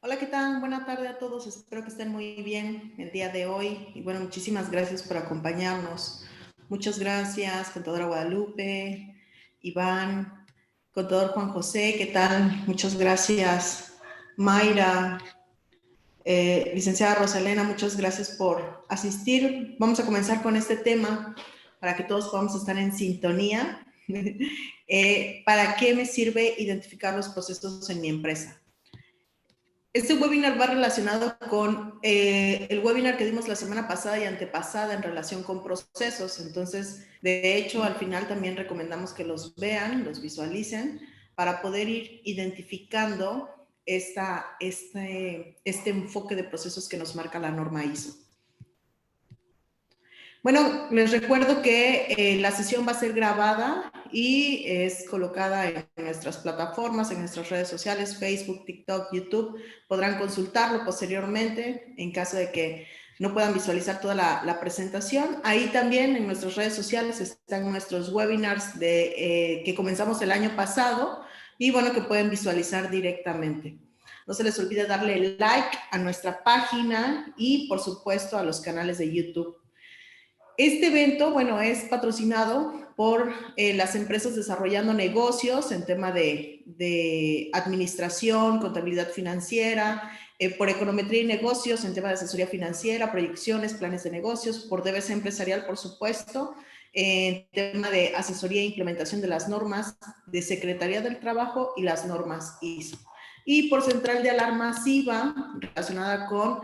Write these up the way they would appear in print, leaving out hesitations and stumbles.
Hola, ¿qué tal? Buena tarde a todos. Espero que estén muy bien el día de hoy. Y bueno, muchísimas gracias por acompañarnos. Muchas gracias, contadora Guadalupe, Iván, contador Juan José, ¿qué tal? Muchas gracias. Mayra, licenciada Rosalena, muchas gracias por asistir. Vamos a comenzar con este tema para que todos podamos estar en sintonía. ¿Para qué me sirve identificar los procesos en mi empresa? Este webinar va relacionado con el webinar que dimos la semana pasada y antepasada en relación con procesos. Entonces, de hecho, al final también recomendamos que los vean, los visualicen, para poder ir identificando este enfoque de procesos que nos marca la norma ISO. Bueno, les recuerdo que la sesión va a ser grabada y es colocada en nuestras plataformas, en nuestras redes sociales, Facebook, TikTok, YouTube. Podrán consultarlo posteriormente en caso de que no puedan visualizar toda la presentación. Ahí también en nuestras redes sociales están nuestros webinars que comenzamos el año pasado y bueno, que pueden visualizar directamente. No se les olvide darle like a nuestra página y por supuesto a los canales de YouTube. Este evento, bueno, es patrocinado por las empresas desarrollando negocios en tema de administración, contabilidad financiera, por econometría y negocios en tema de asesoría financiera, proyecciones, planes de negocios, por DBC empresarial, por supuesto, en tema de asesoría e implementación de las normas de Secretaría del Trabajo y las normas ISO. Y por Central de Alarma SIVA, relacionada con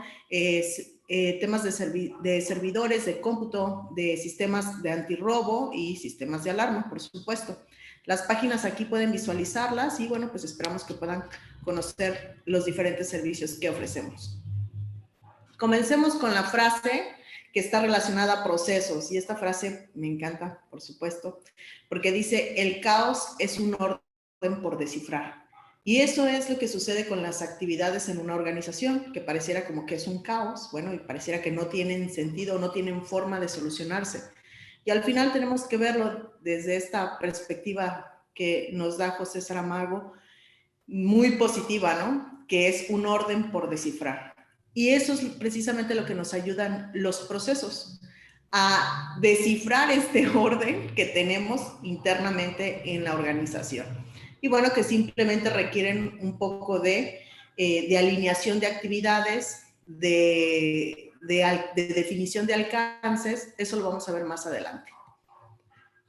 temas de servidores, de cómputo, de sistemas de antirrobo y sistemas de alarma, por supuesto. Las páginas aquí pueden visualizarlas y bueno, pues esperamos que puedan conocer los diferentes servicios que ofrecemos. Comencemos con la frase que está relacionada a procesos y esta frase me encanta, por supuesto, porque dice: el caos es un orden por descifrar. Y eso es lo que sucede con las actividades en una organización, que pareciera como que es un caos, bueno, y pareciera que no tienen sentido, no tienen forma de solucionarse. Y al final tenemos que verlo desde esta perspectiva que nos da José Saramago, muy positiva, ¿no? Que es un orden por descifrar. Y eso es precisamente lo que nos ayudan los procesos, a descifrar este orden que tenemos internamente en la organización. Y bueno, que simplemente requieren un poco de alineación de actividades, de definición de alcances. Eso lo vamos a ver más adelante.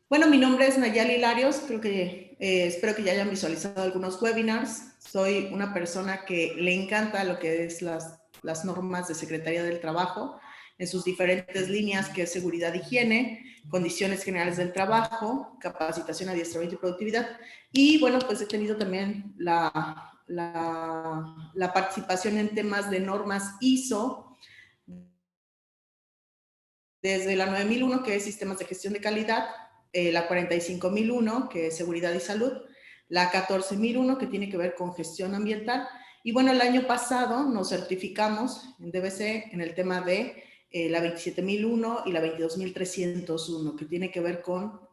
Bueno, mi nombre es Nayali Larios, creo que espero que ya hayan visualizado algunos webinars. Soy una persona que le encanta lo que es las normas de Secretaría del Trabajo en sus diferentes líneas, que es seguridad, higiene, condiciones generales del trabajo, capacitación, adiestramiento y productividad. Y bueno, pues he tenido también la participación en temas de normas ISO, desde la 9001, que es sistemas de gestión de calidad, la 45001, que es seguridad y salud, la 14001, que tiene que ver con gestión ambiental. Y bueno, el año pasado nos certificamos en DBC en el tema de la 27001 y la 22301, que tiene que ver con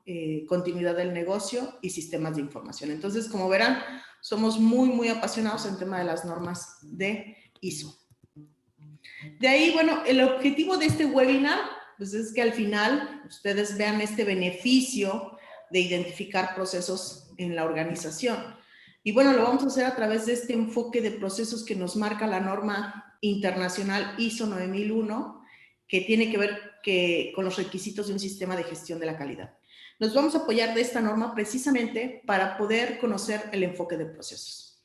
continuidad del negocio y sistemas de información. Entonces, como verán, somos muy, muy apasionados en el tema de las normas de ISO. De ahí, bueno, el objetivo de este webinar pues es que al final ustedes vean este beneficio de identificar procesos en la organización. Y bueno, lo vamos a hacer a través de este enfoque de procesos que nos marca la norma internacional ISO 9001, que tiene que ver con los requisitos de un sistema de gestión de la calidad. Nos vamos a apoyar de esta norma precisamente para poder conocer el enfoque de procesos.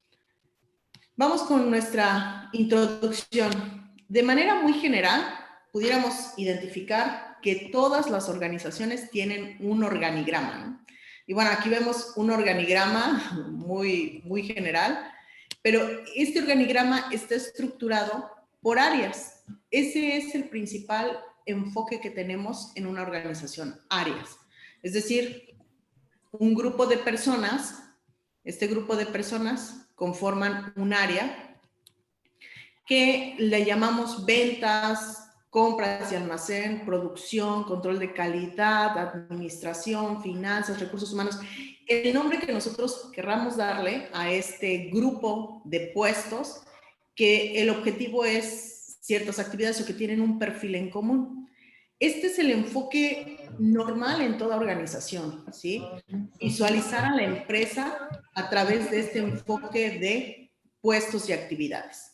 Vamos con nuestra introducción. De manera muy general, pudiéramos identificar que todas las organizaciones tienen un organigrama, ¿no? Y bueno, aquí vemos un organigrama muy, muy general, pero este organigrama está estructurado por áreas. Ese es el principal enfoque que tenemos en una organización, áreas. Es decir, un grupo de personas, este grupo de personas conforman un área que le llamamos ventas, compras y almacén, producción, control de calidad, administración, finanzas, recursos humanos. El nombre que nosotros querramos darle a este grupo de puestos que el objetivo es ciertas actividades o que tienen un perfil en común. Este es el enfoque normal en toda organización, ¿sí? Visualizar a la empresa a través de este enfoque de puestos y actividades.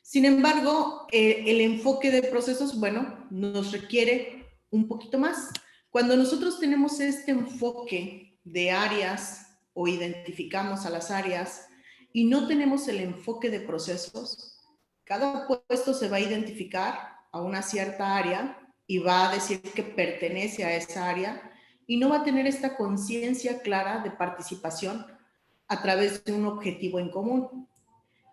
Sin embargo, el enfoque de procesos, bueno, nos requiere un poquito más. Cuando nosotros tenemos este enfoque de áreas o identificamos a las áreas y no tenemos el enfoque de procesos, cada puesto se va a identificar a una cierta área y va a decir que pertenece a esa área y no va a tener esta conciencia clara de participación a través de un objetivo en común.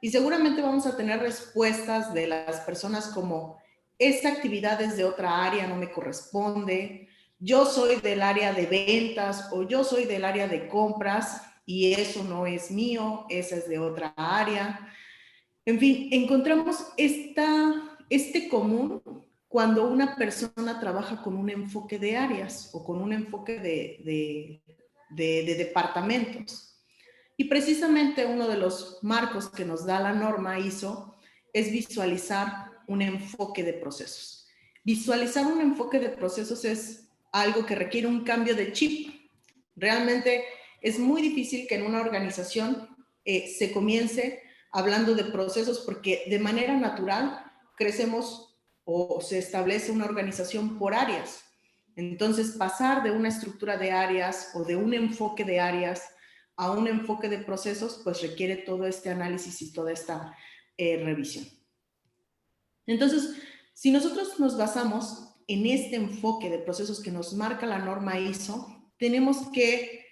Y seguramente vamos a tener respuestas de las personas como, esta actividad es de otra área, no me corresponde, yo soy del área de ventas o yo soy del área de compras y eso no es mío, esa es de otra área. En fin, encontramos este común cuando una persona trabaja con un enfoque de áreas o con un enfoque de departamentos. Y precisamente uno de los marcos que nos da la norma ISO es visualizar un enfoque de procesos. Visualizar un enfoque de procesos es algo que requiere un cambio de chip. Realmente es muy difícil que en una organización se comience hablando de procesos porque de manera natural crecemos o se establece una organización por áreas. Entonces, pasar de una estructura de áreas o de un enfoque de áreas a un enfoque de procesos, pues requiere todo este análisis y toda esta revisión. Entonces, si nosotros nos basamos en este enfoque de procesos que nos marca la norma ISO, tenemos que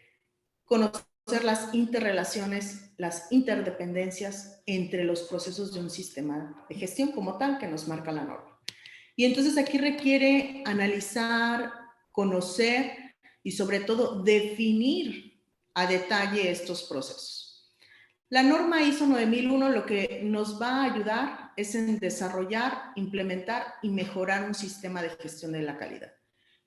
conocer las interrelaciones, las interdependencias entre los procesos de un sistema de gestión como tal que nos marca la norma. Y entonces aquí requiere analizar, conocer y sobre todo definir a detalle estos procesos. La norma ISO 9001 lo que nos va a ayudar es en desarrollar, implementar y mejorar un sistema de gestión de la calidad.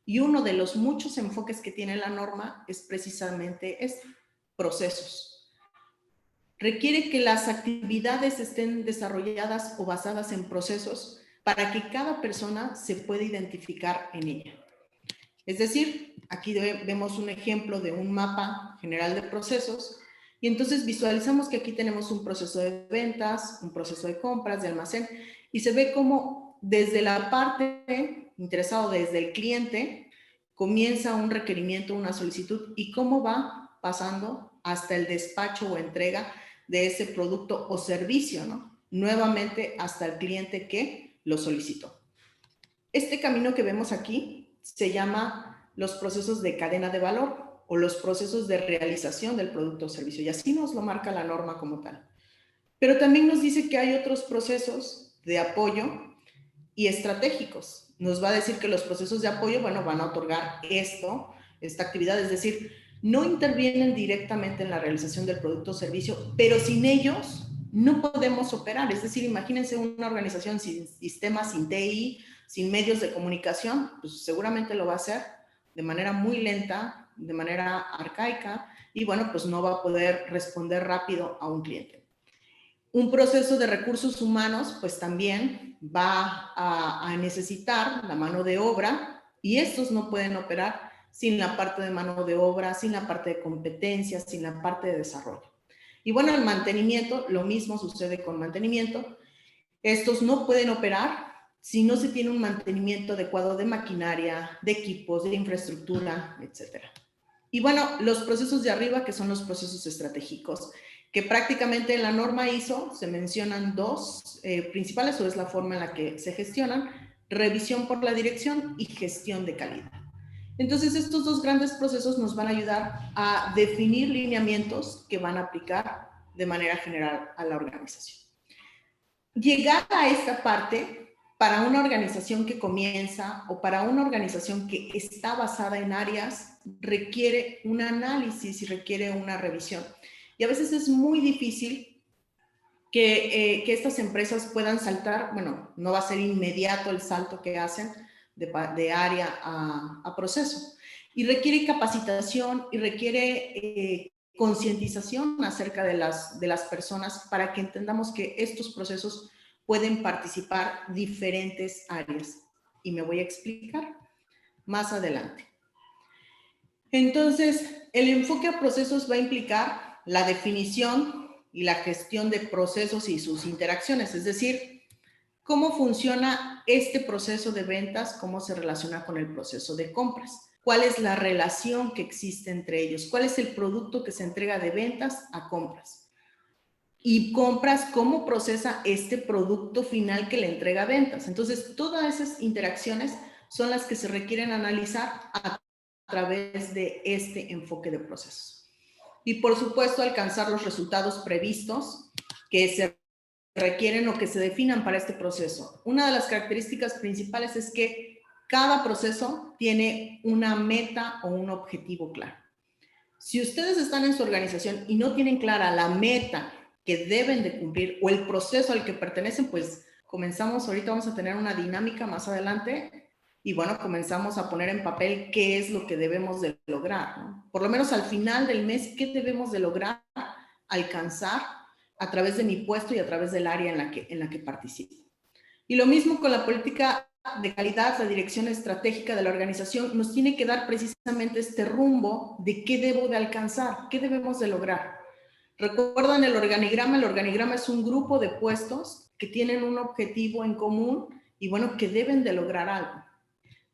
Y uno de los muchos enfoques que tiene la norma es precisamente este, procesos. Requiere que las actividades estén desarrolladas o basadas en procesos para que cada persona se pueda identificar en ella. Es decir, aquí vemos un ejemplo de un mapa general de procesos y entonces visualizamos que aquí tenemos un proceso de ventas, un proceso de compras, de almacén y se ve cómo desde la parte interesado, desde el cliente, comienza un requerimiento, una solicitud y cómo va pasando hasta el despacho o entrega de ese producto o servicio, ¿no? Nuevamente hasta el cliente que lo solicitó. Este camino que vemos aquí se llama los procesos de cadena de valor o los procesos de realización del producto o servicio, y así nos lo marca la norma como tal. Pero también nos dice que hay otros procesos de apoyo y estratégicos. Nos va a decir que los procesos de apoyo, bueno, van a otorgar esta actividad, es decir, no intervienen directamente en la realización del producto o servicio, pero sin ellos no podemos operar. Es decir, imagínense una organización sin sistemas, sin TI, sin medios de comunicación, pues seguramente lo va a hacer de manera muy lenta, de manera arcaica, y bueno, pues no va a poder responder rápido a un cliente. Un proceso de recursos humanos, pues también va a necesitar la mano de obra y estos no pueden operar sin la parte de mano de obra, sin la parte de competencias, sin la parte de desarrollo. Y bueno, el mantenimiento, lo mismo sucede con mantenimiento. Estos no pueden operar si no se tiene un mantenimiento adecuado de maquinaria, de equipos, de infraestructura, etc. Y bueno, los procesos de arriba, que son los procesos estratégicos, que prácticamente en la norma ISO se mencionan dos principales, o es la forma en la que se gestionan: revisión por la dirección y gestión de calidad. Entonces, estos dos grandes procesos nos van a ayudar a definir lineamientos que van a aplicar de manera general a la organización. Llegar a esta parte para una organización que comienza o para una organización que está basada en áreas requiere un análisis y requiere una revisión. Y a veces es muy difícil que estas empresas puedan saltar, bueno, no va a ser inmediato el salto que hacen de área a proceso. Y requiere capacitación y requiere concientización acerca de las personas para que entendamos que estos procesos pueden participar diferentes áreas. Y me voy a explicar más adelante. Entonces, el enfoque a procesos va a implicar la definición y la gestión de procesos y sus interacciones, es decir, cómo funciona este proceso de ventas, cómo se relaciona con el proceso de compras, cuál es la relación que existe entre ellos, cuál es el producto que se entrega de ventas a compras. Y compras, cómo procesa este producto final que le entrega a ventas. Entonces, todas esas interacciones son las que se requieren analizar a través de este enfoque de procesos. Y por supuesto, alcanzar los resultados previstos que se requieren o que se definan para este proceso. Una de las características principales es que cada proceso tiene una meta o un objetivo claro. Si ustedes están en su organización y no tienen clara la meta que deben de cumplir o el proceso al que pertenecen, pues comenzamos, ahorita vamos a tener una dinámica más adelante y bueno, comenzamos a poner en papel qué es lo que debemos de lograr, ¿no? Por lo menos al final del mes, qué debemos de lograr, alcanzar a través de mi puesto y a través del área en la que participo. Y lo mismo con la política de calidad, la dirección estratégica de la organización nos tiene que dar precisamente este rumbo de qué debo de alcanzar, qué debemos de lograr. ¿Recuerdan el organigrama? El organigrama es un grupo de puestos que tienen un objetivo en común y bueno, que deben de lograr algo.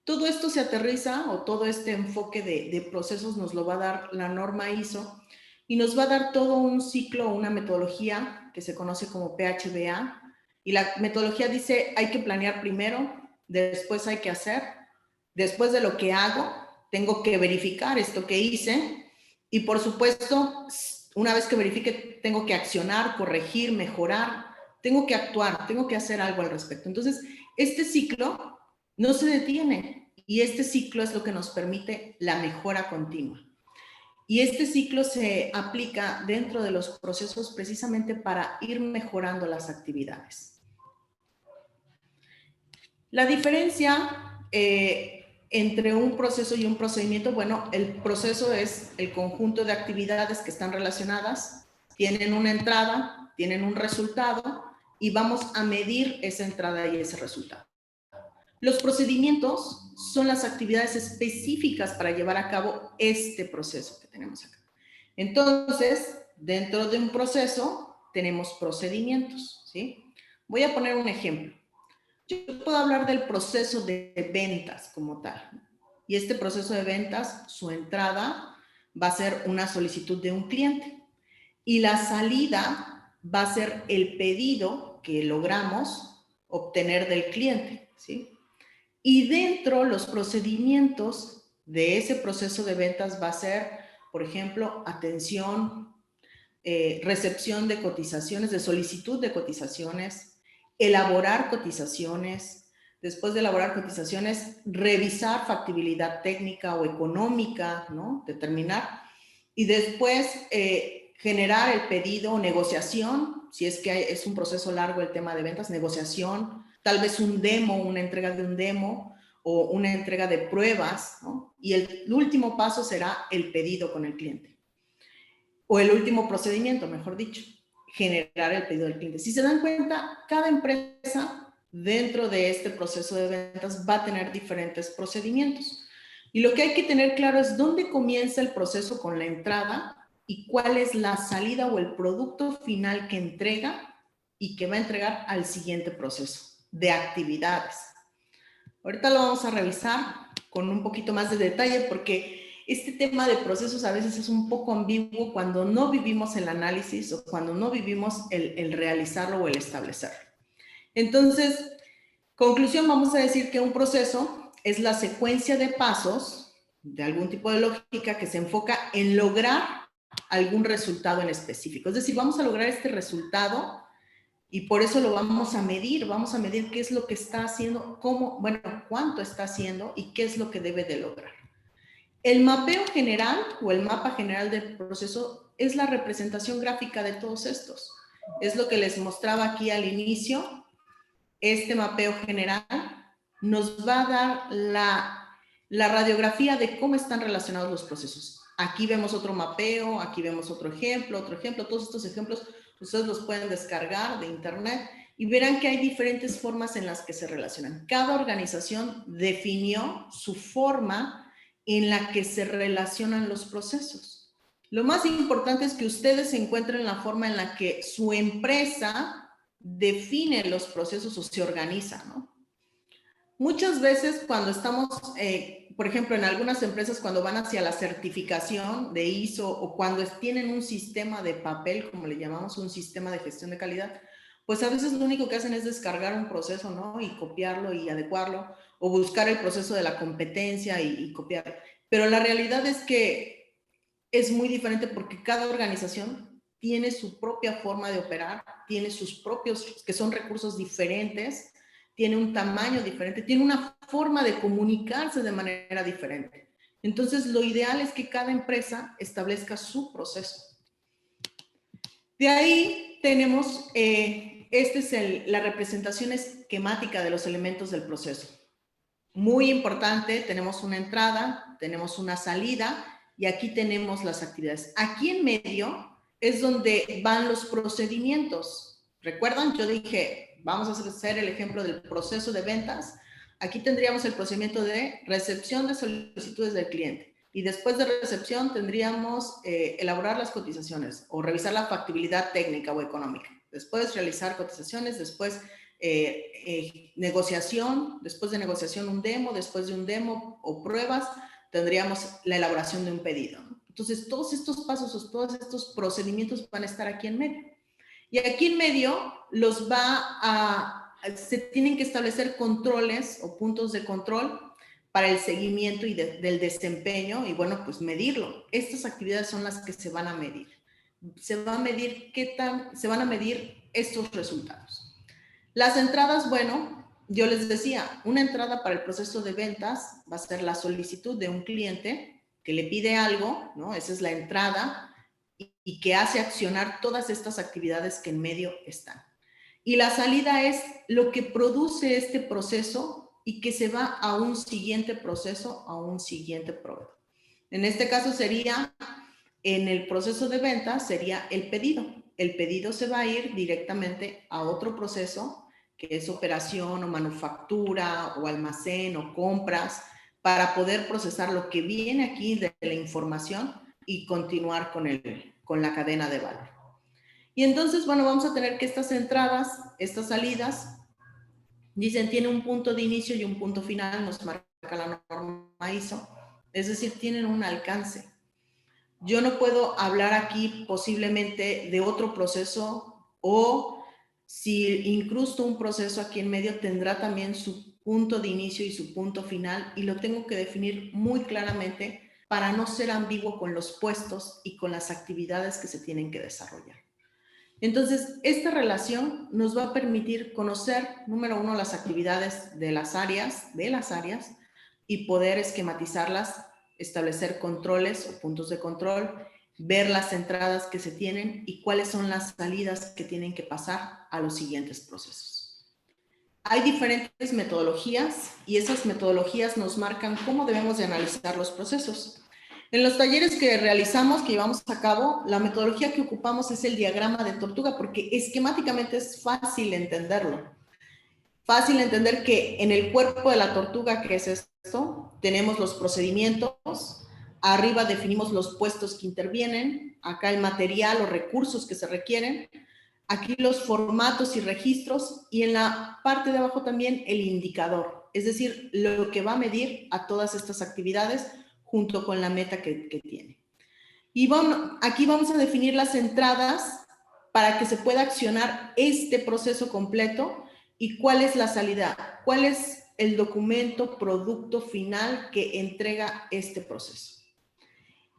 Todo esto se aterriza o todo este enfoque de procesos nos lo va a dar la norma ISO y nos va a dar todo un ciclo, una metodología que se conoce como PHBA. Y la metodología dice, hay que planear primero, después hay que hacer, después de lo que hago, tengo que verificar esto que hice y por supuesto, una vez que verifique, tengo que accionar, corregir, mejorar, tengo que actuar, tengo que hacer algo al respecto. Entonces, este ciclo no se detiene y este ciclo es lo que nos permite la mejora continua. Y este ciclo se aplica dentro de los procesos precisamente para ir mejorando las actividades. La diferencia entre un proceso y un procedimiento, bueno, el proceso es el conjunto de actividades que están relacionadas, tienen una entrada, tienen un resultado y vamos a medir esa entrada y ese resultado. Los procedimientos son las actividades específicas para llevar a cabo este proceso que tenemos acá. Entonces, dentro de un proceso tenemos procedimientos, ¿sí? Voy a poner un ejemplo. Yo puedo hablar del proceso de ventas como tal. Y este proceso de ventas, su entrada va a ser una solicitud de un cliente. Y la salida va a ser el pedido que logramos obtener del cliente, ¿sí? Y dentro los procedimientos de ese proceso de ventas va a ser, por ejemplo, atención, recepción de cotizaciones, de solicitud de cotizaciones, elaborar cotizaciones, después de elaborar cotizaciones, revisar factibilidad técnica o económica, ¿no? Determinar, y después generar el pedido o negociación, si es que es un proceso largo el tema de ventas, negociación, tal vez un demo, una entrega de un demo o una entrega de pruebas, ¿no? Y el último paso será el pedido con el cliente. O el último procedimiento, mejor dicho, generar el pedido del cliente. Si se dan cuenta, cada empresa dentro de este proceso de ventas va a tener diferentes procedimientos. Y lo que hay que tener claro es dónde comienza el proceso con la entrada y cuál es la salida o el producto final que entrega y que va a entregar al siguiente proceso de actividades. Ahorita lo vamos a revisar con un poquito más de detalle porque este tema de procesos a veces es un poco ambiguo cuando no vivimos el análisis o cuando no vivimos el realizarlo o el establecerlo. Entonces, conclusión, vamos a decir que un proceso es la secuencia de pasos de algún tipo de lógica que se enfoca en lograr algún resultado en específico. Es decir, vamos a lograr este resultado y por eso lo vamos a medir qué es lo que está haciendo, cómo, bueno, cuánto está haciendo y qué es lo que debe de lograr. El mapeo general o el mapa general del proceso es la representación gráfica de todos estos. Es lo que les mostraba aquí al inicio. Este mapeo general nos va a dar la radiografía de cómo están relacionados los procesos. Aquí vemos otro mapeo, aquí vemos otro ejemplo, todos estos ejemplos ustedes los pueden descargar de internet y verán que hay diferentes formas en las que se relacionan. Cada organización definió su forma en la que se relacionan los procesos. Lo más importante es que ustedes encuentren la forma en la que su empresa define los procesos o se organiza, ¿no? Muchas veces cuando estamos, por ejemplo, en algunas empresas cuando van hacia la certificación de ISO o cuando tienen un sistema de papel, como le llamamos, un sistema de gestión de calidad, pues a veces lo único que hacen es descargar un proceso, ¿no? Y copiarlo y adecuarlo, o buscar el proceso de la competencia y copiarlo. Pero la realidad es que es muy diferente porque cada organización tiene su propia forma de operar, tiene sus propios, que son recursos diferentes, tiene un tamaño diferente, tiene una forma de comunicarse de manera diferente. Entonces, lo ideal es que cada empresa establezca su proceso. De ahí tenemos, esta es la representación esquemática de los elementos del proceso. Muy importante, tenemos una entrada, tenemos una salida y aquí tenemos las actividades. Aquí en medio es donde van los procedimientos. ¿Recuerdan? Yo dije, vamos a hacer el ejemplo del proceso de ventas. Aquí tendríamos el procedimiento de recepción de solicitudes del cliente. Y después de recepción tendríamos elaborar las cotizaciones o revisar la factibilidad técnica o económica. Después realizar cotizaciones, después negociación, después de negociación un demo, después de un demo o pruebas, tendríamos la elaboración de un pedido. Entonces, todos estos pasos, todos estos procedimientos van a estar aquí en medio. Y aquí en medio se tienen que establecer controles o puntos de control para el seguimiento y del desempeño y bueno, pues medirlo. Estas actividades son las que se van a medir. Se van a medir estos resultados. Las entradas, bueno, yo les decía, una entrada para el proceso de ventas va a ser la solicitud de un cliente que le pide algo, ¿no? Esa es la entrada y que hace accionar todas estas actividades que en medio están. Y la salida es lo que produce este proceso y que se va a un siguiente proceso, a un siguiente proveedor. En este caso sería, en el proceso de venta, sería el pedido. El pedido se va a ir directamente a otro proceso, que es operación o manufactura o almacén o compras, para poder procesar lo que viene aquí de la información y continuar con la cadena de valor. Y entonces, bueno, vamos a tener que estas entradas, estas salidas, dicen, tiene un punto de inicio y un punto final, nos marca la norma ISO, es decir, tienen un alcance. Yo no puedo hablar aquí posiblemente de otro proceso o si incrusto un proceso aquí en medio tendrá también su punto de inicio y su punto final y lo tengo que definir muy claramente para no ser ambiguo con los puestos y con las actividades que se tienen que desarrollar. Entonces, esta relación nos va a permitir conocer, número uno, las actividades de las áreas y poder esquematizarlas, establecer controles o puntos de control, ver las entradas que se tienen y cuáles son las salidas que tienen que pasar a los siguientes procesos. Hay diferentes metodologías y esas metodologías nos marcan cómo debemos de analizar los procesos. En los talleres que realizamos, que llevamos a cabo, la metodología que ocupamos es el diagrama de tortuga porque esquemáticamente es fácil entenderlo. Fácil entender que en el cuerpo de la tortuga, que es esto, tenemos los procedimientos, arriba definimos los puestos que intervienen, acá el material o recursos que se requieren, aquí los formatos y registros y en la parte de abajo también el indicador, es decir, lo que va a medir a todas estas actividades junto con la meta que tiene. Y bueno, aquí vamos a definir las entradas para que se pueda accionar este proceso completo y cuál es la salida, cuál es el documento, producto final que entrega este proceso.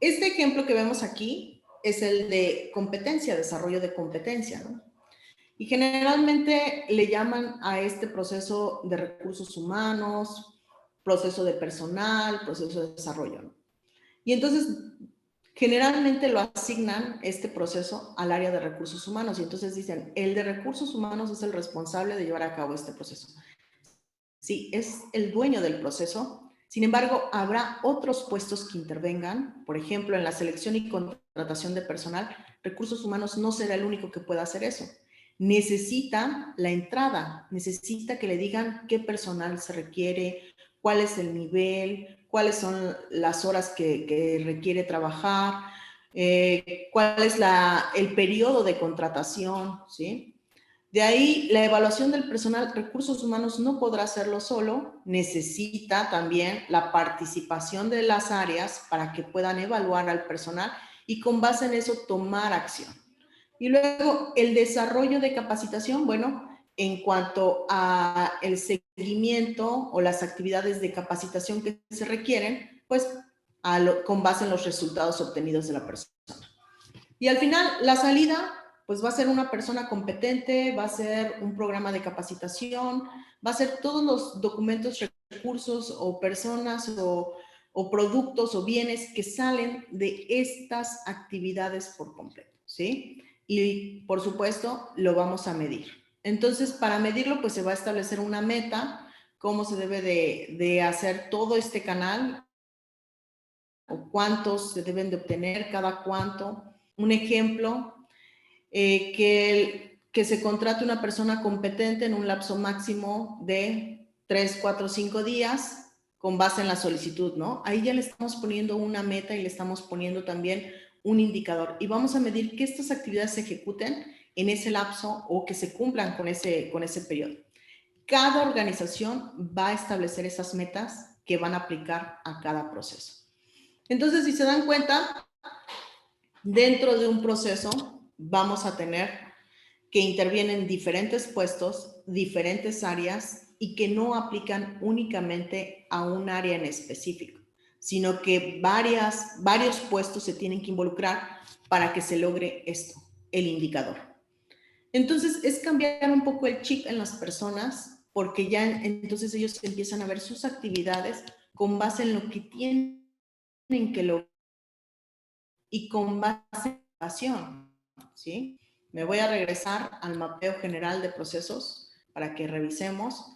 Este ejemplo que vemos aquí es el de competencia, desarrollo de competencia, ¿no? Y generalmente le llaman a este proceso de recursos humanos, proceso de personal, proceso de desarrollo, ¿no? Y entonces, generalmente lo asignan este proceso al área de recursos humanos y entonces dicen, el de recursos humanos es el responsable de llevar a cabo este proceso. Sí, es el dueño del proceso, Sin embargo, habrá otros puestos que intervengan, por ejemplo, en la selección y contratación de personal. Recursos humanos no será el único que pueda hacer eso. Necesita la entrada, necesita que le digan qué personal se requiere, cuál es el nivel, cuáles son las horas que requiere trabajar, cuál es el periodo de contratación, ¿sí? De ahí, la evaluación del personal, recursos humanos no podrá hacerlo solo, necesita también la participación de las áreas para que puedan evaluar al personal y con base en eso tomar acción. Y luego, el desarrollo de capacitación, bueno, en cuanto a el seguimiento o las actividades de capacitación que se requieren, pues con base en los resultados obtenidos de la persona. Y al final, la salida, pues va a ser una persona competente, va a ser un programa de capacitación, va a ser todos los documentos, recursos o personas o productos o bienes que salen de estas actividades por completo, ¿sí? Y por supuesto, lo vamos a medir. Entonces, para medirlo, pues se va a establecer una meta, cómo se debe de hacer todo este canal, o cuántos se deben de obtener, cada cuánto. Un ejemplo, que se contrate una persona competente en un lapso máximo de 3, 4, 5 días con base en la solicitud, ¿no? Ahí ya le estamos poniendo una meta y le estamos poniendo también un indicador. Y vamos a medir que estas actividades se ejecuten en ese lapso o que se cumplan con ese periodo. Cada organización va a establecer esas metas que van a aplicar a cada proceso. Entonces, si se dan cuenta, dentro de un proceso vamos a tener que intervienen diferentes puestos, diferentes áreas y que no aplican únicamente a un área en específico, sino que varios puestos se tienen que involucrar para que se logre esto, el indicador. Entonces, es cambiar un poco el chip en las personas, porque ya entonces ellos empiezan a ver sus actividades con base en lo que tienen que lograr y con base en pasión, ¿sí? Me voy a regresar al mapeo general de procesos para que revisemos.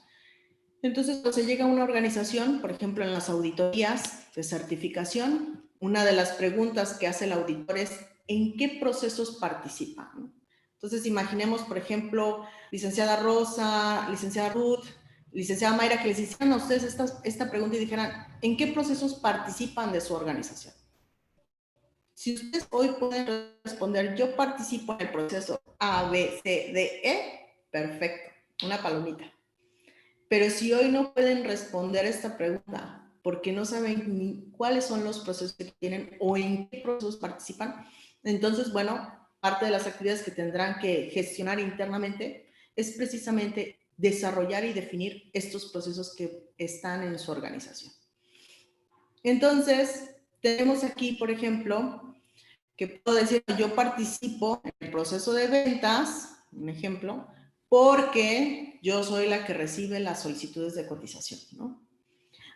Entonces, cuando se llega a una organización, por ejemplo, en las auditorías de certificación, una de las preguntas que hace el auditor es ¿en qué procesos participan? Entonces, imaginemos, por ejemplo, licenciada Rosa, licenciada Ruth, licenciada Mayra, que les hicieran a ustedes esta pregunta y dijeran ¿en qué procesos participan de su organización? Si ustedes hoy pueden responder, yo participo en el proceso A, B, C, D, E, perfecto, una palomita. Pero si hoy no pueden responder esta pregunta porque no saben ni cuáles son los procesos que tienen o en qué procesos participan, entonces, bueno, parte de las actividades que tendrán que gestionar internamente es precisamente desarrollar y definir estos procesos que están en su organización. Entonces, tenemos aquí, por ejemplo, que puedo decir, yo participo en el proceso de ventas, un ejemplo, porque yo soy la que recibe las solicitudes de cotización, ¿no?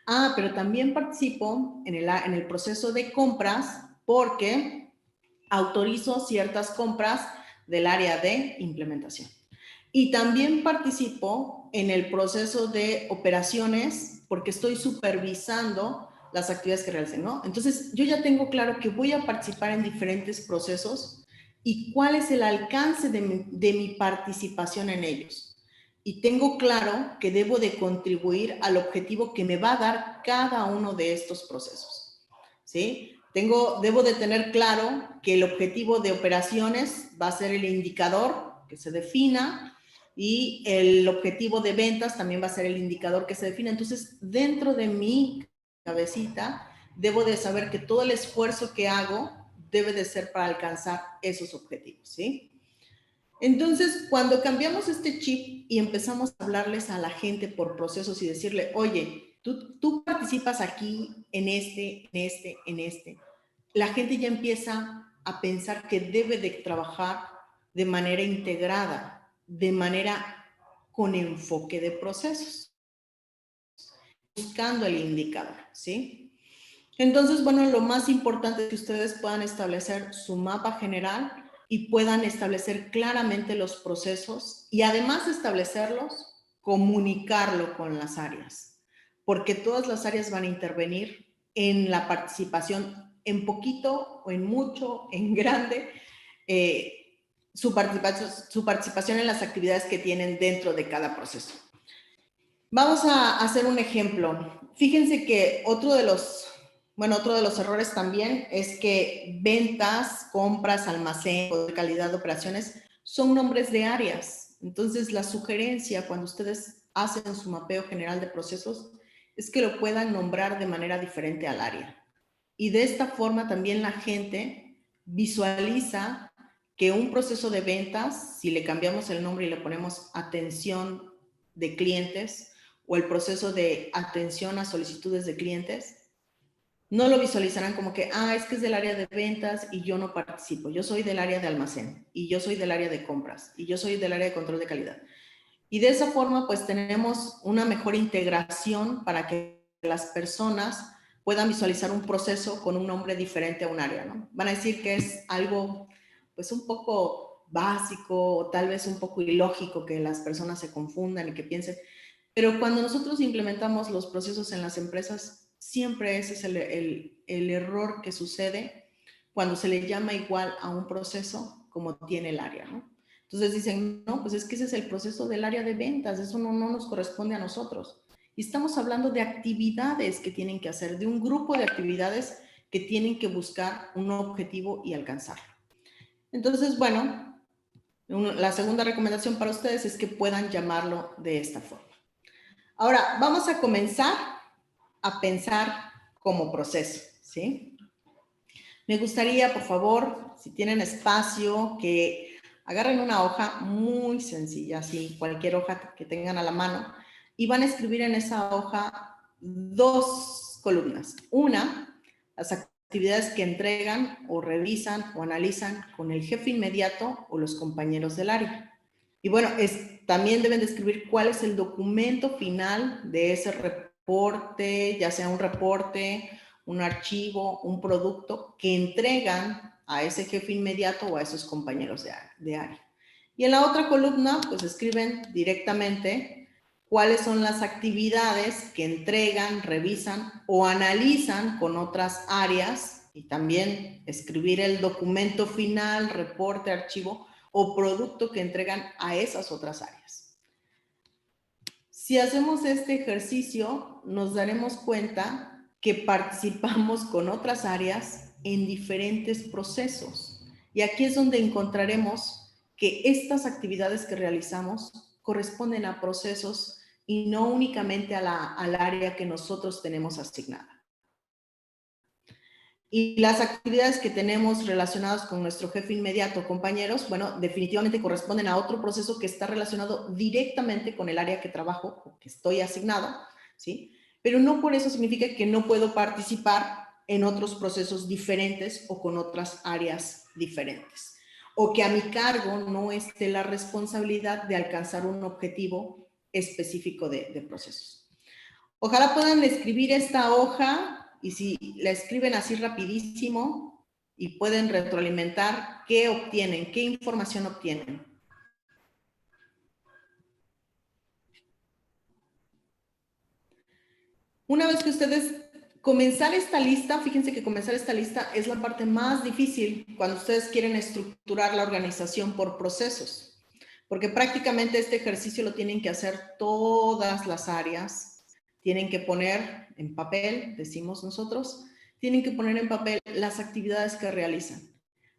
Ah, pero también participo en el proceso de compras porque autorizo ciertas compras del área de implementación. Y también participo en el proceso de operaciones porque estoy supervisando las actividades que realicen, ¿no? Entonces, yo ya tengo claro que voy a participar en diferentes procesos y cuál es el alcance de mi participación en ellos. Y tengo claro que debo de contribuir al objetivo que me va a dar cada uno de estos procesos, ¿sí? Debo de tener claro que el objetivo de operaciones va a ser el indicador que se defina y el objetivo de ventas también va a ser el indicador que se define. Entonces, dentro de mi cabecita, debo de saber que todo el esfuerzo que hago debe de ser para alcanzar esos objetivos, ¿sí? Entonces, cuando cambiamos este chip y empezamos a hablarles a la gente por procesos y decirle, oye, tú participas aquí, en este, la gente ya empieza a pensar que debe de trabajar de manera integrada, de manera con enfoque de procesos, buscando el indicador, ¿sí? Entonces, bueno, lo más importante es que ustedes puedan establecer su mapa general y puedan establecer claramente los procesos y además de establecerlos, comunicarlo con las áreas porque todas las áreas van a intervenir en la participación, en poquito o en mucho, en grande, su participación en las actividades que tienen dentro de cada proceso. Vamos a hacer un ejemplo. Fíjense que otro de los errores también es que ventas, compras, almacén, calidad de operaciones son nombres de áreas. Entonces, la sugerencia cuando ustedes hacen su mapeo general de procesos es que lo puedan nombrar de manera diferente al área. Y de esta forma también la gente visualiza que un proceso de ventas, si le cambiamos el nombre y le ponemos atención de clientes o el proceso de atención a solicitudes de clientes, no lo visualizarán como que, es que es del área de ventas y yo no participo. Yo soy del área de almacén y yo soy del área de compras y yo soy del área de control de calidad. Y de esa forma, pues tenemos una mejor integración para que las personas puedan visualizar un proceso con un nombre diferente a un área, ¿no? Van a decir que es algo, pues un poco básico o tal vez un poco ilógico que las personas se confundan y que piensen, pero cuando nosotros implementamos los procesos en las empresas, siempre ese es el error que sucede cuando se le llama igual a un proceso como tiene el área, ¿no? Entonces dicen, no, pues es que ese es el proceso del área de ventas, eso no nos corresponde a nosotros. Y estamos hablando de actividades que tienen que hacer, de un grupo de actividades que tienen que buscar un objetivo y alcanzarlo. Entonces, bueno, la segunda recomendación para ustedes es que puedan llamarlo de esta forma. Ahora, vamos a comenzar a pensar como proceso, ¿sí? Me gustaría, por favor, si tienen espacio, que agarren una hoja muy sencilla, así, cualquier hoja que tengan a la mano, y van a escribir en esa hoja 2 columnas. Una, las actividades que entregan o revisan o analizan con el jefe inmediato o los compañeros del área. Y bueno, también deben de escribir cuál es el documento final de ese reporte, ya sea un reporte, un archivo, un producto que entregan a ese jefe inmediato o a esos compañeros de área. Y en la otra columna, pues escriben directamente cuáles son las actividades que entregan, revisan o analizan con otras áreas y también escribir el documento final, reporte, archivo o producto que entregan a esas otras áreas. Si hacemos este ejercicio, nos daremos cuenta que participamos con otras áreas en diferentes procesos. Y aquí es donde encontraremos que estas actividades que realizamos corresponden a procesos y no únicamente al área que nosotros tenemos asignada. Y las actividades que tenemos relacionadas con nuestro jefe inmediato, compañeros, bueno, definitivamente corresponden a otro proceso que está relacionado directamente con el área que trabajo o que estoy asignado, ¿sí? Pero no por eso significa que no puedo participar en otros procesos diferentes o con otras áreas diferentes. O que a mi cargo no esté la responsabilidad de alcanzar un objetivo específico de procesos. Ojalá puedan escribir esta hoja y si la escriben así rapidísimo y pueden retroalimentar, ¿qué obtienen? ¿Qué información obtienen? Una vez que ustedes comenzar esta lista, fíjense que comenzar esta lista es la parte más difícil cuando ustedes quieren estructurar la organización por procesos, porque prácticamente este ejercicio lo tienen que hacer todas las áreas, tienen que poner en papel, decimos nosotros, tienen que poner en papel las actividades que realizan.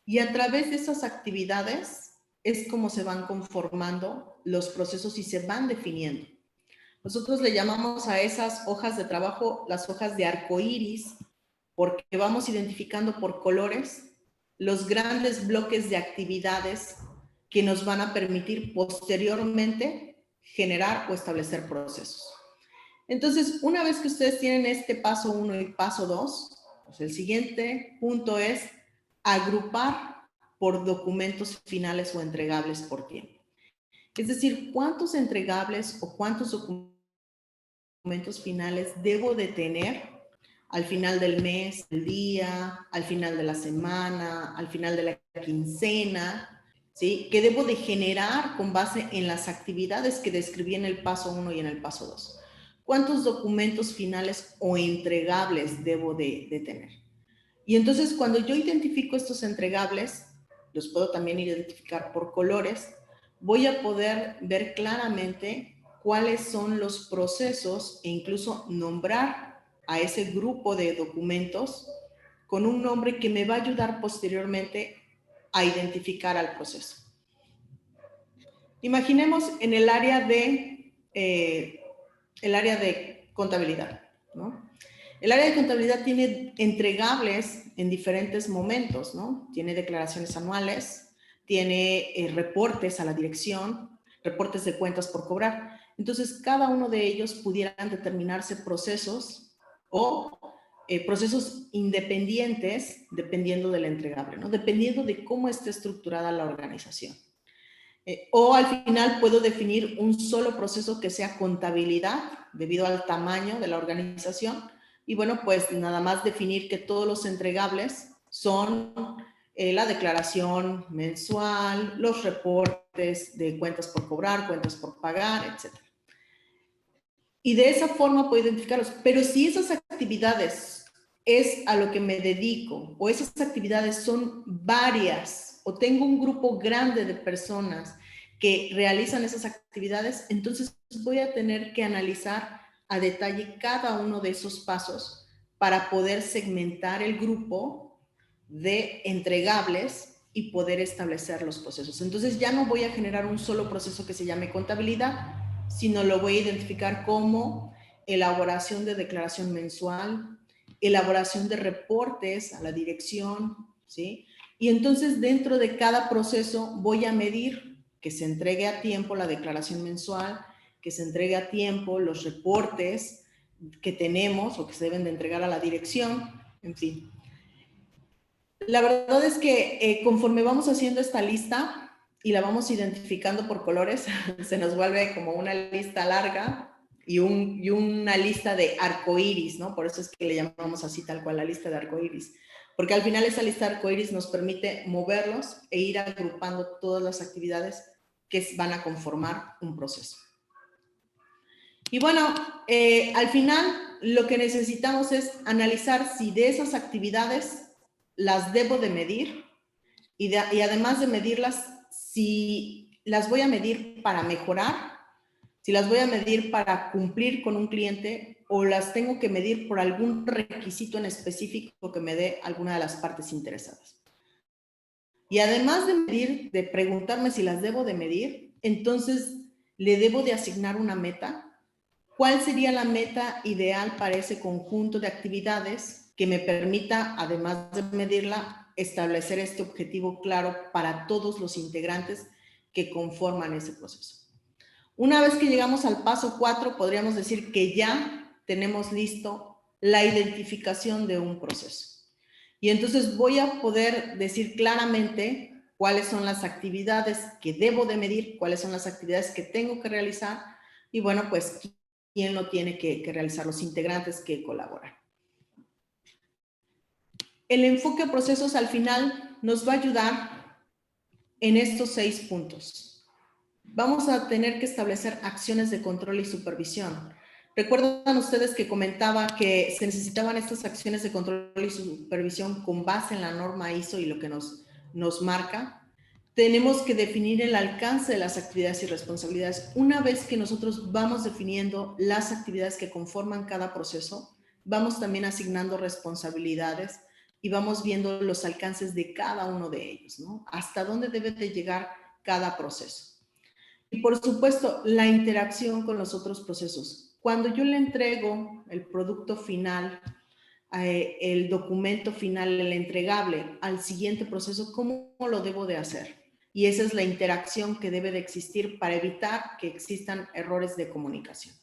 Y a través de esas actividades es como se van conformando los procesos y se van definiendo. Nosotros le llamamos a esas hojas de trabajo las hojas de arco iris, porque vamos identificando por colores los grandes bloques de actividades que nos van a permitir posteriormente generar o establecer procesos. Entonces, una vez que ustedes tienen este paso 1 y paso 2, pues el siguiente punto es agrupar por documentos finales o entregables por tiempo. Es decir, cuántos entregables o cuántos documentos finales debo de tener al final del mes, del día, al final de la semana, al final de la quincena, ¿sí? Que debo de generar con base en las actividades que describí en el paso 1 y en el paso 2. ¿cuántos documentos finales o entregables debo de tener? Y entonces cuando yo identifico estos entregables, los puedo también identificar por colores, voy a poder ver claramente cuáles son los procesos e incluso nombrar a ese grupo de documentos con un nombre que me va a ayudar posteriormente a identificar al proceso. Imaginemos en el área de contabilidad, ¿no? El área de contabilidad tiene entregables en diferentes momentos, ¿no? Tiene declaraciones anuales, tiene reportes a la dirección, reportes de cuentas por cobrar. Entonces, cada uno de ellos pudieran determinarse procesos o procesos independientes dependiendo del entregable, ¿no? Dependiendo de cómo esté estructurada la organización. O al final puedo definir un solo proceso que sea contabilidad debido al tamaño de la organización y bueno, pues nada más definir que todos los entregables son la declaración mensual, los reportes de cuentas por cobrar, cuentas por pagar, etc. Y de esa forma puedo identificarlos. Pero si esas actividades es a lo que me dedico o esas actividades son varias o tengo un grupo grande de personas que realizan esas actividades, entonces voy a tener que analizar a detalle cada uno de esos pasos para poder segmentar el grupo de entregables y poder establecer los procesos. Entonces ya no voy a generar un solo proceso que se llame contabilidad, sino lo voy a identificar como elaboración de declaración mensual, elaboración de reportes a la dirección, ¿sí? Y entonces dentro de cada proceso voy a medir que se entregue a tiempo la declaración mensual, que se entregue a tiempo los reportes que tenemos o que se deben de entregar a la dirección, en fin. La verdad es que conforme vamos haciendo esta lista y la vamos identificando por colores, se nos vuelve como una lista larga y una lista de arcoíris, ¿no? Por eso es que le llamamos así tal cual la lista de arcoíris. Porque al final esa lista de arcoíris nos permite moverlos e ir agrupando todas las actividades que van a conformar un proceso. Y bueno, al final lo que necesitamos es analizar si de esas actividades las debo de medir y además de medirlas, si las voy a medir para mejorar, si las voy a medir para cumplir con un cliente o las tengo que medir por algún requisito en específico que me dé alguna de las partes interesadas. Y además de medir, de preguntarme si las debo de medir, entonces le debo de asignar una meta. ¿Cuál sería la meta ideal para ese conjunto de actividades que me permita, además de medirla, establecer este objetivo claro para todos los integrantes que conforman ese proceso? Una vez que llegamos al paso 4, podríamos decir que ya tenemos listo la identificación de un proceso. Y entonces voy a poder decir claramente cuáles son las actividades que debo de medir, cuáles son las actividades que tengo que realizar y bueno, pues quién lo tiene que realizar, los integrantes que colaboran. El enfoque a procesos al final nos va a ayudar en estos 6 puntos. Vamos a tener que establecer acciones de control y supervisión. ¿Recuerdan ustedes que comentaba que se necesitaban estas acciones de control y supervisión con base en la norma ISO y lo que nos marca? Tenemos que definir el alcance de las actividades y responsabilidades. Una vez que nosotros vamos definiendo las actividades que conforman cada proceso, vamos también asignando responsabilidades y vamos viendo los alcances de cada uno de ellos, ¿no? Hasta dónde debe de llegar cada proceso. Y por supuesto, la interacción con los otros procesos. Cuando yo le entrego el producto final, el documento final, el entregable al siguiente proceso, ¿cómo lo debo de hacer? Y esa es la interacción que debe de existir para evitar que existan errores de comunicación.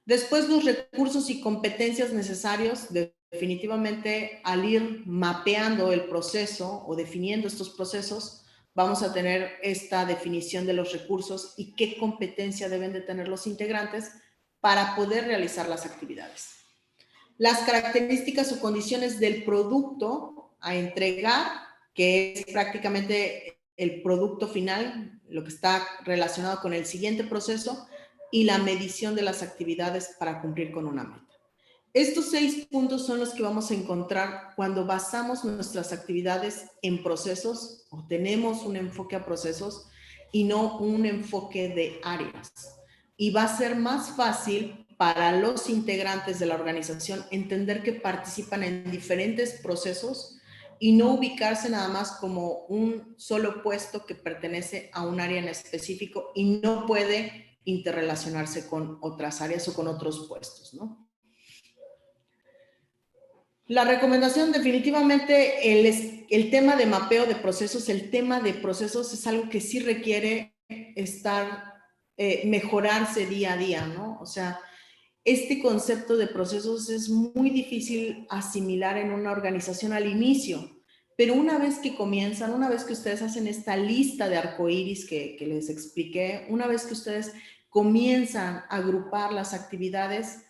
Después, los recursos y competencias necesarios, definitivamente al ir mapeando el proceso o definiendo estos procesos, vamos a tener esta definición de los recursos y qué competencia deben de tener los integrantes para poder realizar las actividades. Las características o condiciones del producto a entregar, que es prácticamente el producto final, lo que está relacionado con el siguiente proceso, y la medición de las actividades para cumplir con una meta. Estos 6 puntos son los que vamos a encontrar cuando basamos nuestras actividades en procesos o tenemos un enfoque a procesos y no un enfoque de áreas. Y va a ser más fácil para los integrantes de la organización entender que participan en diferentes procesos y no ubicarse nada más como un solo puesto que pertenece a un área en específico y no puede interrelacionarse con otras áreas o con otros puestos, ¿no? La recomendación definitivamente, el tema de mapeo de procesos, el tema de procesos es algo que sí requiere mejorarse día a día, ¿no? O sea, este concepto de procesos es muy difícil asimilar en una organización al inicio, pero una vez que comienzan, una vez que ustedes hacen esta lista de arcoíris que les expliqué, una vez que ustedes comienzan a agrupar las actividades,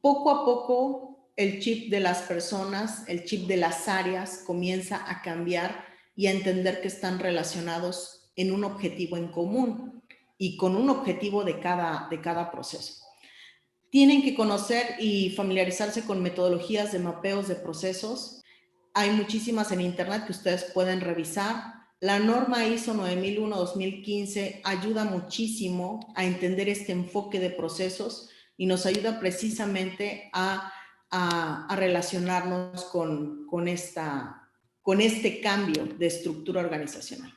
poco a poco el chip de las personas, el chip de las áreas comienza a cambiar y a entender que están relacionados en un objetivo en común y con un objetivo de cada proceso. Tienen que conocer y familiarizarse con metodologías de mapeos de procesos. Hay muchísimas en internet que ustedes pueden revisar. La norma ISO 9001-2015 ayuda muchísimo a entender este enfoque de procesos y nos ayuda precisamente a relacionarnos con este cambio de estructura organizacional.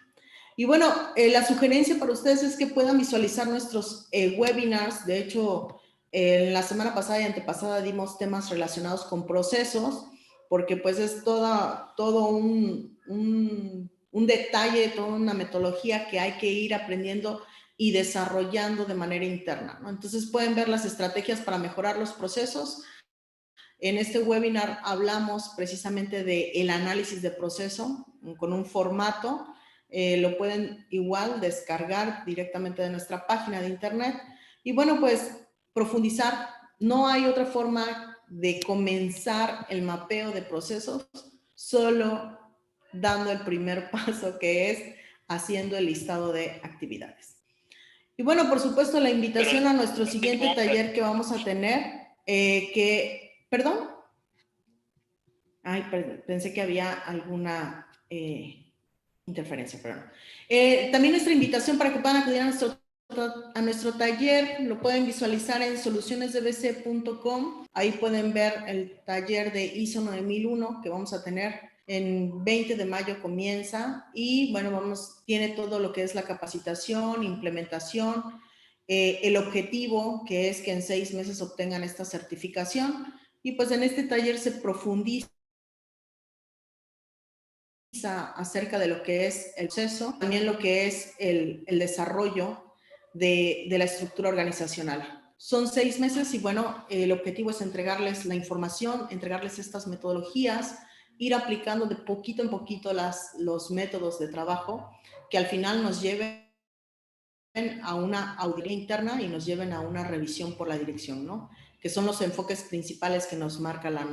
Y bueno, la sugerencia para ustedes es que puedan visualizar nuestros webinars. De hecho, la semana pasada y antepasada dimos temas relacionados con procesos, porque pues es todo un detalle, toda una metodología que hay que ir aprendiendo y desarrollando de manera interna, ¿no? Entonces pueden ver las estrategias para mejorar los procesos. En este webinar hablamos precisamente del análisis de proceso con un formato. Lo pueden igual descargar directamente de nuestra página de internet. Y bueno, pues profundizar. No hay otra forma de comenzar el mapeo de procesos, solo dando el primer paso, que es haciendo el listado de actividades. Y bueno, por supuesto, la invitación a nuestro siguiente taller que vamos a tener, ¿perdón? Ay, pensé que había alguna interferencia, perdón. También nuestra invitación para que puedan acudir a nuestro taller, lo pueden visualizar en solucionesdbc.com. Ahí pueden ver el taller de ISO 9001 que vamos a tener en 20 de mayo comienza y bueno, tiene todo lo que es la capacitación, implementación, el objetivo que es que en 6 meses obtengan esta certificación y pues en este taller se profundiza acerca de lo que es el proceso, también lo que es el desarrollo de la estructura organizacional. Son 6 meses y bueno, el objetivo es entregarles la información, entregarles estas metodologías, ir aplicando de poquito en poquito los métodos de trabajo que al final nos lleven a una auditoría interna y nos lleven a una revisión por la dirección, ¿no? Que son los enfoques principales que nos marca la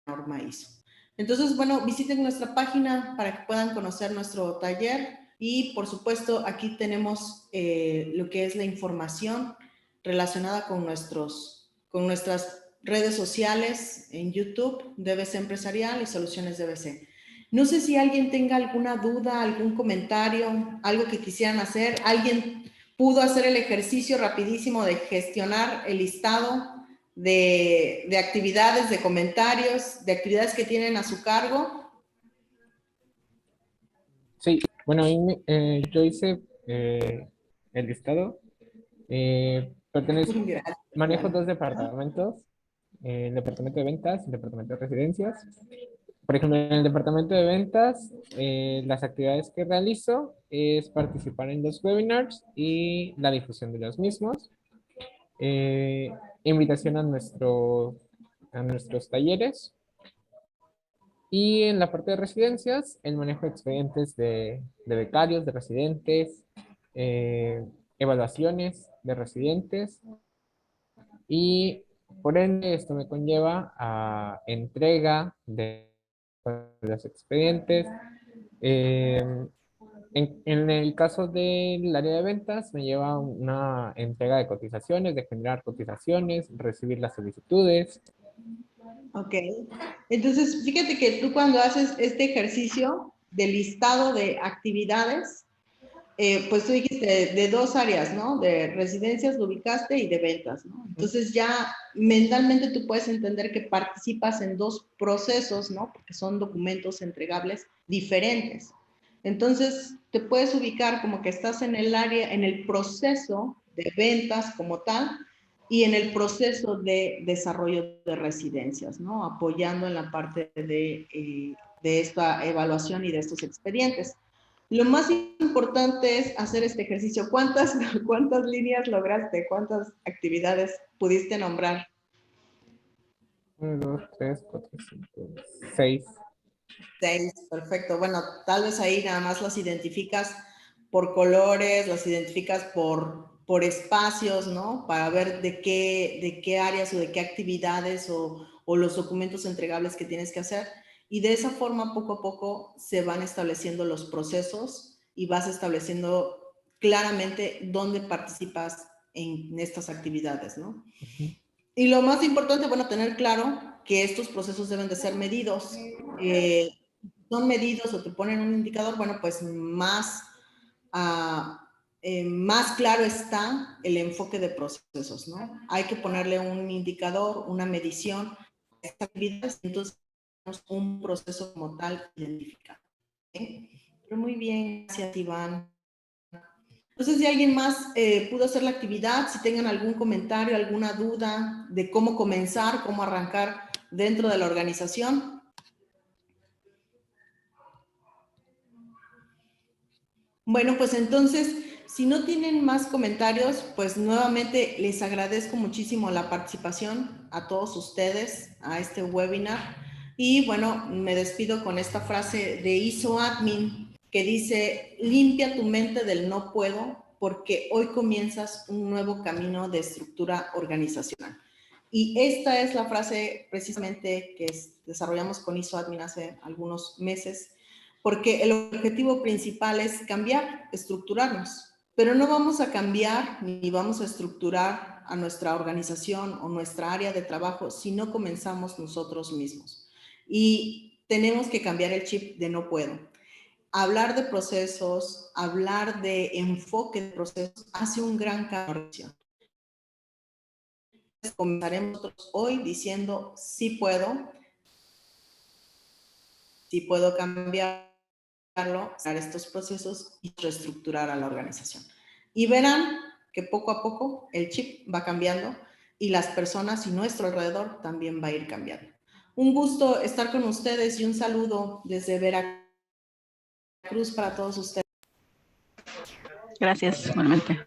norma ISO. Entonces, bueno, visiten nuestra página para que puedan conocer nuestro taller y, por supuesto, aquí tenemos lo que es la información relacionada con nuestras redes sociales en YouTube, DBC Empresarial y Soluciones DBC. No sé si alguien tenga alguna duda, algún comentario, algo que quisieran hacer. ¿Alguien pudo hacer el ejercicio rapidísimo de gestionar el listado de actividades, de comentarios, de actividades que tienen a su cargo? Sí, bueno, yo hice el listado. Manejo 2 departamentos, el departamento de ventas y el departamento de residencias. Por ejemplo, en el departamento de ventas, las actividades que realizo es participar en los webinars y la difusión de los mismos, invitación a nuestros talleres. Y en la parte de residencias, el manejo de expedientes de becarios, de residentes, evaluaciones de residentes y por ende esto me conlleva a entrega de los expedientes, En el caso del área de ventas, me lleva una entrega de cotizaciones, de generar cotizaciones, recibir las solicitudes. Ok. Entonces, fíjate que tú cuando haces este ejercicio de listado de actividades, pues tú dijiste de dos áreas, ¿no? De residencias lo ubicaste y de ventas, ¿no? Entonces ya mentalmente tú puedes entender que participas en dos procesos, ¿no? Porque son documentos entregables diferentes. Entonces te puedes ubicar como que estás en el área, en el proceso de ventas como tal y en el proceso de desarrollo de residencias, ¿no? Apoyando en la parte de esta evaluación y de estos expedientes. Lo más importante es hacer este ejercicio. ¿Cuántas líneas lograste? ¿Cuántas actividades pudiste nombrar? 1, 2, 3, 4, 5, 6. 6, perfecto. Bueno, tal vez ahí nada más las identificas por colores, las identificas por espacios, ¿no? Para ver de qué áreas o de qué actividades o los documentos entregables que tienes que hacer. Y de esa forma, poco a poco, se van estableciendo los procesos y vas estableciendo claramente dónde participas en estas actividades, ¿no? Y lo más importante, bueno, tener claro que estos procesos deben de ser medidos. Son medidos o te ponen un indicador, bueno, pues más claro está el enfoque de procesos, ¿no? Hay que ponerle un indicador, una medición a esta actividad, entonces tenemos un proceso como tal identificado. ¿Okay? Pero muy bien, gracias Iván. No sé si alguien más pudo hacer la actividad, si tengan algún comentario, alguna duda de cómo comenzar, cómo arrancar dentro de la organización. Bueno, pues entonces, si no tienen más comentarios, pues nuevamente les agradezco muchísimo la participación a todos ustedes a este webinar. Y bueno, me despido con esta frase de ISO Admin que dice, limpia tu mente del no puedo porque hoy comienzas un nuevo camino de estructura organizacional. Y esta es la frase precisamente que desarrollamos con ISO Admin hace algunos meses, porque el objetivo principal es cambiar, estructurarnos, pero no vamos a cambiar ni vamos a estructurar a nuestra organización o nuestra área de trabajo si no comenzamos nosotros mismos. Y tenemos que cambiar el chip de no puedo. Hablar de procesos, hablar de enfoque de procesos hace un gran cambio. Comenzaremos nosotros hoy diciendo sí puedo cambiar estos procesos y reestructurar a la organización. Y verán que poco a poco el chip va cambiando y las personas y nuestro alrededor también va a ir cambiando. Un gusto estar con ustedes y un saludo desde Veracruz para todos ustedes. Gracias, igualmente.